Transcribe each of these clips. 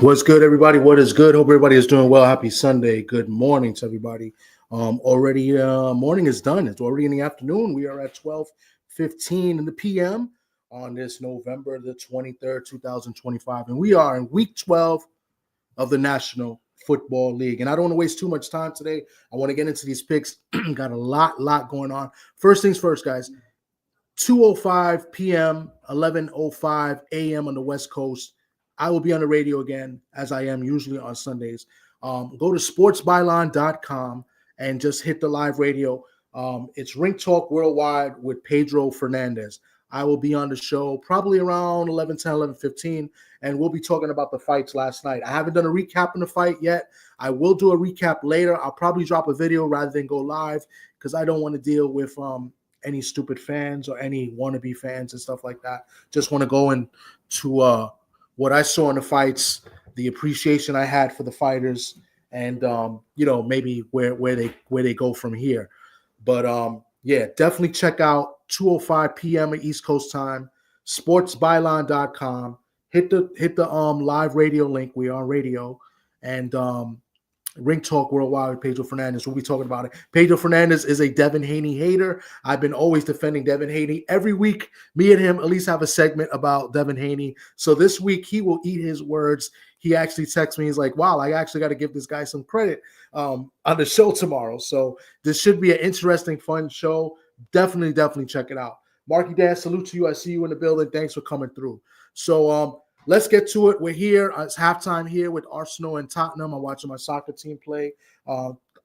What's good, everybody? What is good? Hope everybody is doing well. Happy Sunday. Good morning to everybody. Already morning is done. It's already in the afternoon. We are at 12:15 in the PM on this November the 23rd, 2025. And we are in week 12 of the National Football League. And I don't want to waste too much time today. I want to get into these picks. Got a lot going on. First things first, guys. 2:05 p.m., 11:05 a.m. on the West Coast. I will be on the radio again, as I am usually on Sundays. Go to sportsbyline.com and just hit the live radio. It's Ring Talk Worldwide with Pedro Fernandez. I will be on the show probably around 11:10, 11:15, and we'll be talking about the fights last night. I haven't done a recap on the fight yet. I will do a recap later. I'll probably drop a video rather than go live because I don't want to deal with any stupid fans or any wannabe fans and stuff like that. Just want to go into what I saw in the fights, the appreciation I had for the fighters, and maybe where they go from here. But yeah, definitely check out 2:05 p.m. at East Coast time, sportsbyline.com. Hit the live radio link. We are on radio, and Ring Talk Worldwide with Pedro Fernandez. We'll be talking about it. Pedro Fernandez is a Devin Haney hater. I've been always defending Devin Haney. Every week, me and him at least have a segment about Devin Haney. So this week, he will eat his words. He actually texts me. He's like, wow, I actually got to give this guy some credit on the show tomorrow. So this should be an interesting, fun show. Definitely check it out. Marky Dan, salute to you. I see you in the building. Thanks for coming through. So let's get to it. We're here. It's halftime here with Arsenal and Tottenham. I'm watching my soccer team play.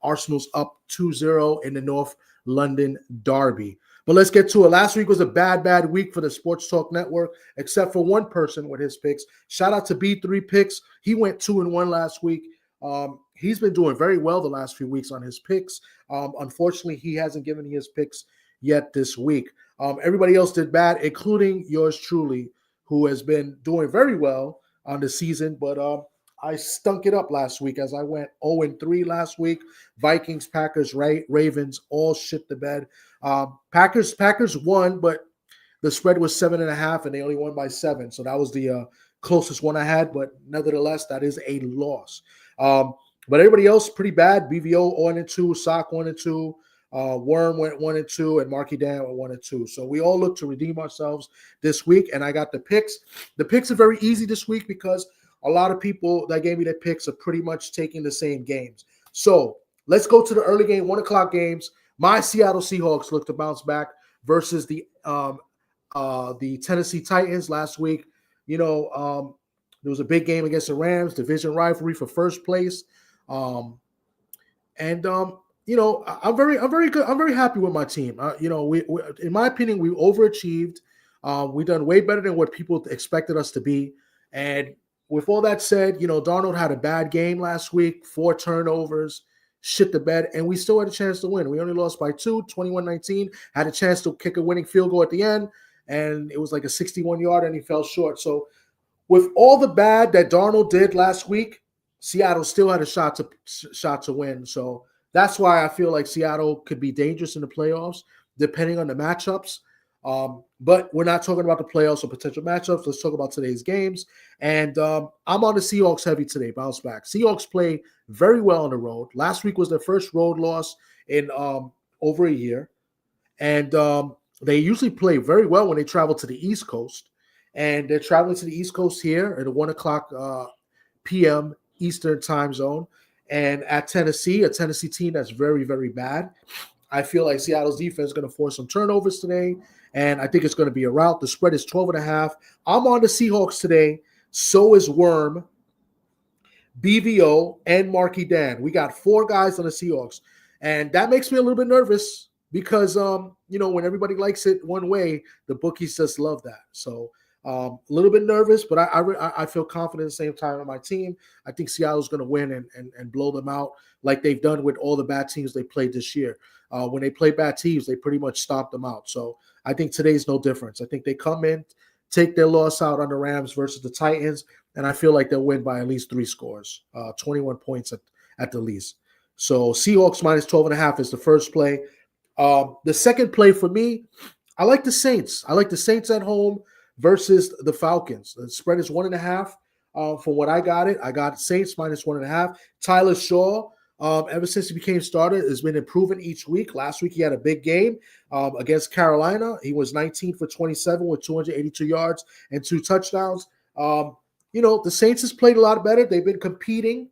Arsenal's up 2-0 in the North London derby. But let's get to it. Last week was a bad week for the Sports Talk Network, except for one person with his picks. Shout out to B3 Picks. He went 2-1 last week. He's been doing very well the last few weeks on his picks. Unfortunately, he hasn't given his picks yet this week. Everybody else did bad, including yours truly, who has been doing very well on the season, but I stunk it up last week as I went 0-3 last week. Vikings, Packers, Ravens, all shit the bed. Packers won, but the spread was 7.5, and they only won by 7. So that was the closest one I had, but nevertheless, that is a loss. But everybody else pretty bad. BVO 1-2, Sock 1-2. Worm went 1-2, and Marky Dan went 1-2. So we all look to redeem ourselves this week, and I got the picks. The picks are very easy this week because a lot of people that gave me their picks are pretty much taking the same games. So let's go to the early game, 1 o'clock games. My Seattle Seahawks look to bounce back versus the Tennessee Titans last week. There was a big game against the Rams, division rivalry for first place. I'm very good. I'm very happy with my team. We in my opinion, we overachieved. We done way better than what people expected us to be. And with all that said, Darnold had a bad game last week, 4 turnovers, shit the bed, and we still had a chance to win. We only lost by 2, 21-19. Had a chance to kick a winning field goal at the end, and it was like a 61-yard, and he fell short. So with all the bad that Darnold did last week, Seattle still had a shot to win. So that's why I feel like Seattle could be dangerous in the playoffs, depending on the matchups. But we're not talking about the playoffs or potential matchups. Let's talk about today's games. And I'm on the Seahawks heavy today, bounce back. Seahawks play very well on the road. Last week was their first road loss in over a year. And they usually play very well when they travel to the East Coast. And they're traveling to the East Coast here at 1 o'clock p.m. Eastern time zone. And at Tennessee, a Tennessee team that's very, very bad. I feel like Seattle's defense is going to force some turnovers today, and I think it's going to be a rout. The spread is 12.5. I'm on the Seahawks today. So is Worm, BVO, and Marky Dan. We got 4 guys on the Seahawks, and that makes me a little bit nervous because, when everybody likes it one way, the bookies just love that. So a little bit nervous, but I feel confident at the same time on my team. I think Seattle's going to win and blow them out like they've done with all the bad teams they played this year. When they play bad teams, they pretty much stomp them out. So I think today's no difference. I think they come in, take their loss out on the Rams versus the Titans, and I feel like they'll win by at least 3 scores, 21 points at the least. So Seahawks minus 12.5 is the first play. The second play for me, I like the Saints. I like the Saints at home versus the Falcons. The spread is 1.5. From what I got Saints minus 1.5. Tyler Shaw, ever since he became starter, has been improving each week. Last week he had a big game against Carolina. He was 19 for 27 with 282 yards and 2 touchdowns. The Saints has played a lot better. They've been competing,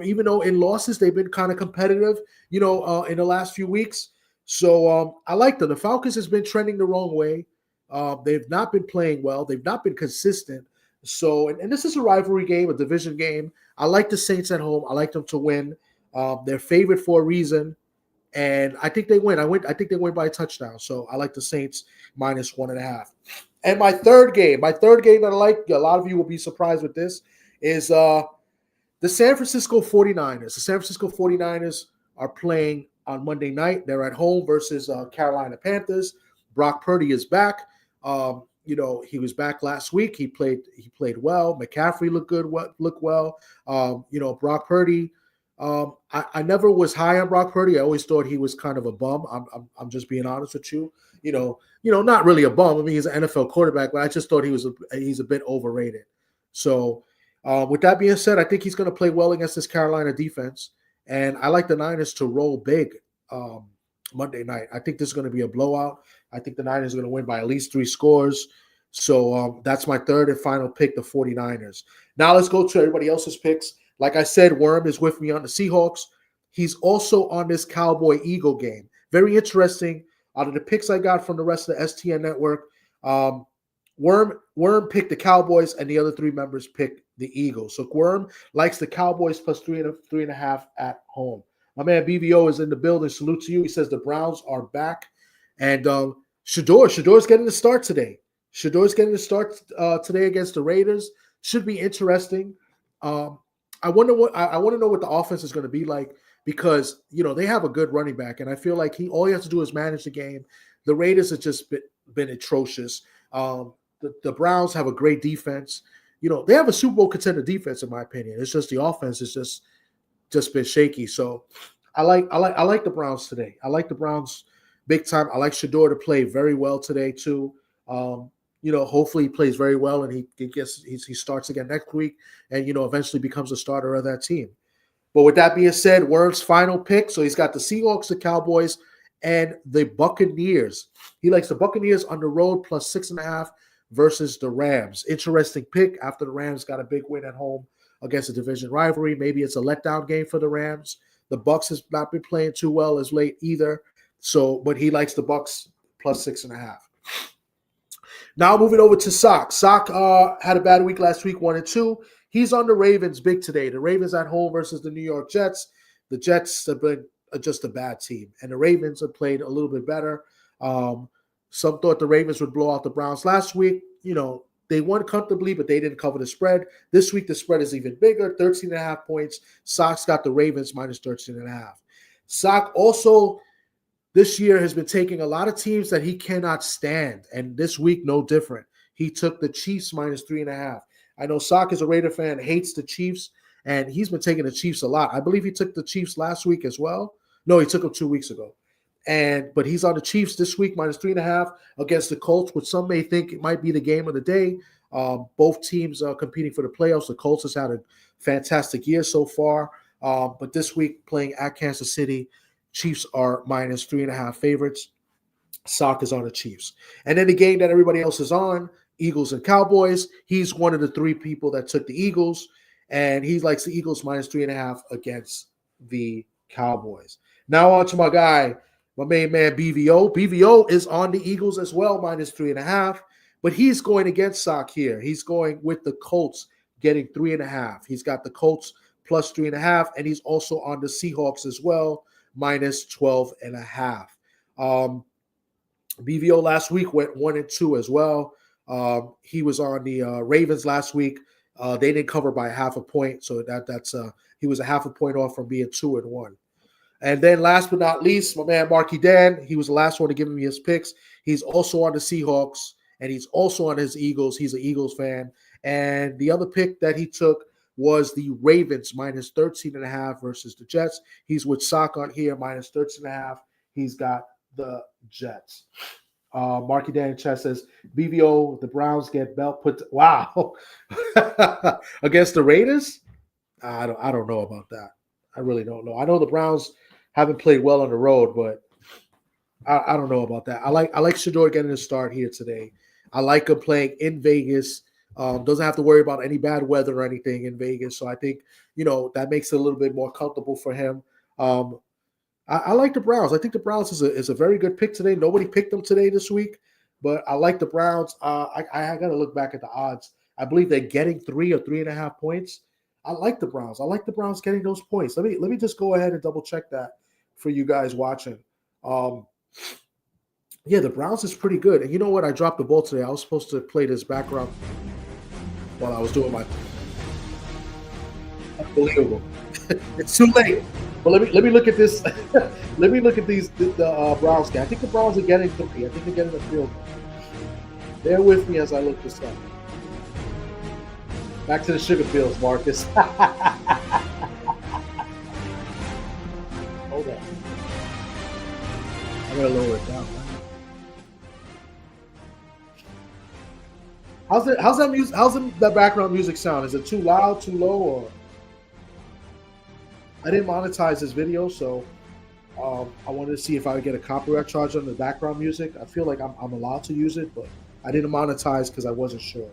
even though in losses they've been kind of competitive, in the last few weeks. So I like them. The Falcons has been trending the wrong way. They've not been playing well. They've not been consistent. So, and this is a rivalry game, a division game. I like the Saints at home. I like them to win. They're favored for a reason, and I think they win. I think they win by a touchdown. So I like the Saints minus 1.5. And my third game that I like, a lot of you will be surprised with this, is the San Francisco 49ers. The San Francisco 49ers are playing on Monday night. They're at home versus Carolina Panthers. Brock Purdy is back. He was back last week. He played well. McCaffrey looked well. Brock Purdy. I never was high on Brock Purdy. I always thought he was kind of a bum. I'm just being honest with you. Not really a bum. I mean, he's an NFL quarterback, but I just thought he's a bit overrated. So, with that being said, I think he's going to play well against this Carolina defense, and I like the Niners to roll big Monday night. I think this is going to be a blowout. I think the Niners are going to win by at least 3 scores. So that's my third and final pick, the 49ers. Now let's go to everybody else's picks. Like I said, Worm is with me on the Seahawks. He's also on this Cowboy-Eagle game. Very interesting. Out of the picks I got from the rest of the STN network, Worm picked the Cowboys, and the other 3 members picked the Eagles. So Worm likes the Cowboys plus 3.5 at home. My man BVO is in the building. Salute to you. He says the Browns are back. And Shador's getting the start today. Shador's getting the start today against the Raiders. Should be interesting. I want to know what the offense is going to be like, because they have a good running back, and I feel like all he has to do is manage the game. The Raiders have just been atrocious. The Browns have a great defense. They have a Super Bowl contender defense, in my opinion. It's just the offense is just been shaky. So I like the Browns today. I like the Browns big time. I like Shador to play very well today too. Hopefully he plays very well and he starts again next week and eventually becomes a starter of that team. But with that being said, Worm's final pick. So he's got the Seahawks, the Cowboys, and the Buccaneers. He likes the Buccaneers on the road plus 6.5 versus the Rams. Interesting pick after the Rams got a big win at home against a division rivalry. Maybe it's a letdown game for the Rams. The Bucs has not been playing too well as late either. So, but he likes the Bucs plus 6.5. Now moving over to Sock. Sock had a bad week last week, 1-2. He's on the Ravens big today. The Ravens at home versus the New York Jets. The Jets have been just a bad team, and the Ravens have played a little bit better. Some thought the Ravens would blow out the Browns last week. They won comfortably, but they didn't cover the spread. This week, the spread is even bigger, 13.5 points. Sock's got the Ravens minus 13.5. Sock also this year has been taking a lot of teams that he cannot stand, and this week, no different. He took the Chiefs minus 3.5. I know Sock is a Raider fan, hates the Chiefs, and he's been taking the Chiefs a lot. I believe he took the Chiefs last week as well. No, he took them 2 weeks ago. But he's on the Chiefs this week, minus 3.5 against the Colts, which some may think it might be the game of the day. Both teams are competing for the playoffs. The Colts has had a fantastic year so far. But this week, playing at Kansas City, Chiefs are minus 3.5 favorites. Sock is on the Chiefs. And then the game that everybody else is on, Eagles and Cowboys. He's one of the 3 people that took the Eagles, and he likes the Eagles minus 3.5 against the Cowboys. Now on to my guy, my main man BVO. BVO is on the Eagles as well, minus 3.5, but he's going against Sock here. He's going with the Colts, getting 3.5. He's got the Colts plus 3.5, and he's also on the Seahawks as well, minus 12.5. BVO last week went 1-2 as well. He was on the Ravens last week. They didn't cover by 0.5 point, so that's he was 0.5 point off from being 2-1. And then last but not least, my man Marky Dan, he was the last one to give me his picks. He's also on the Seahawks, and he's also on his Eagles. He's an Eagles fan. And the other pick that he took was the Ravens minus 13.5 versus the Jets. He's with Sock on here, minus 13.5. He's got the Jets. Marky Dan Chess says BVO, the Browns get belt put. Wow, against the Raiders. I don't know about that. I really don't know. I know the Browns haven't played well on the road, but I don't know about that. I like Shador getting a start here today. I like him playing in Vegas. Doesn't have to worry about any bad weather or anything in Vegas. So I think that makes it a little bit more comfortable for him. I like the Browns. I think the Browns is a very good pick today. Nobody picked them today this week, but I like the Browns. I got to look back at the odds. I believe they're getting 3 or 3.5 points. I like the Browns. I like the Browns getting those points. Let me just go ahead and double check that for you guys watching. Yeah, the Browns is pretty good. And you know what? I dropped the ball today. I was supposed to play this background while I was doing my unbelievable. It's too late. But let me look at this. Let me look at the Browns game. I think the Browns are getting 3. I think they're getting a field goal. Bear with me as I look this up. Back to the sugar fields, Marcus. Hold on. I gotta lower it down. How's that music? How's the background music sound? Is it too loud, too low, or? I didn't monetize this video, so I wanted to see if I would get a copyright charge on the background music. I feel like I'm allowed to use it, but I didn't monetize because I wasn't sure.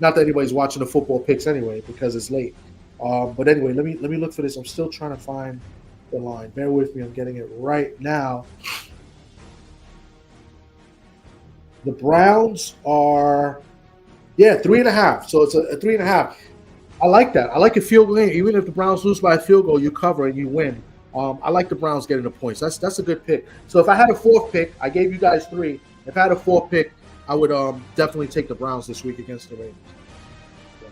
Not that anybody's watching the football picks anyway, because it's late. But anyway, let me look for this. I'm still trying to find the line. Bear with me. I'm getting it right now. The Browns are, 3.5. So it's a 3.5. I like that. I like a field goal. Even if the Browns lose by a field goal, you cover and you win. I like the Browns getting the points. That's a good pick. So if I had a 4th pick, I gave you guys 3. If I had a 4th pick, I would definitely take the Browns this week against the Ravens. Yeah.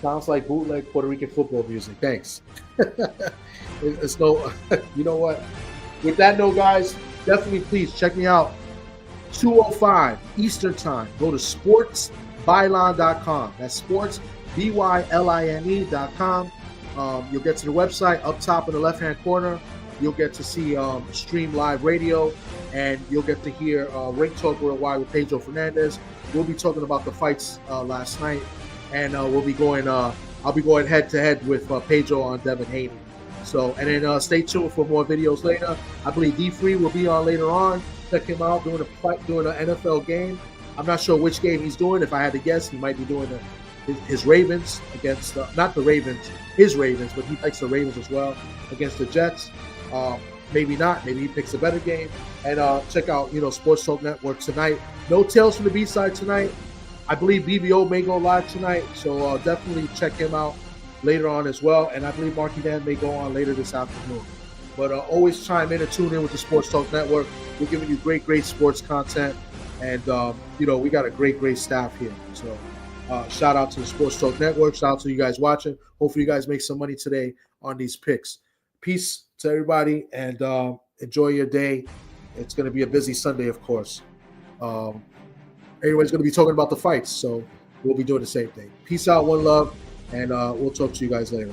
Sounds like bootleg Puerto Rican football music. Thanks. It's no, you know what? With that note, guys, definitely please check me out. 2:05 Eastern Time. Go to sportsbyline.com. That's sports. BYLINE.com. You'll get to the website up top in the left-hand corner. You'll get to see stream live radio, and you'll get to hear Ring Talk Worldwide with Pedro Fernandez. We'll be talking about the fights last night, and we'll be going. I'll be going head-to-head with Pedro on Devin Haney. So, and then stay tuned for more videos later. I believe D3 will be on later on. Check him out doing an NFL game. I'm not sure which game he's doing. If I had to guess, he might be doing his Ravens against not the Ravens, his Ravens, but he likes the Ravens as well against the Jets. Maybe not. Maybe he picks a better game. And check out Sports Talk Network tonight. No Tales from the B-side tonight. I believe BBO may go live tonight, so definitely check him out later on as well. And I believe Marky Dan may go on later this afternoon. But always chime in and tune in with the Sports Talk Network. We're giving you great sports content, and we got a great staff here. So. Shout out to the Sports Talk Network. Shout out to you guys watching. Hopefully you guys make some money today on these picks. Peace to everybody, and enjoy your day. It's going to be a busy Sunday, of course. Everybody's going to be talking about the fights, so we'll be doing the same thing. Peace out, one love, and we'll talk to you guys later.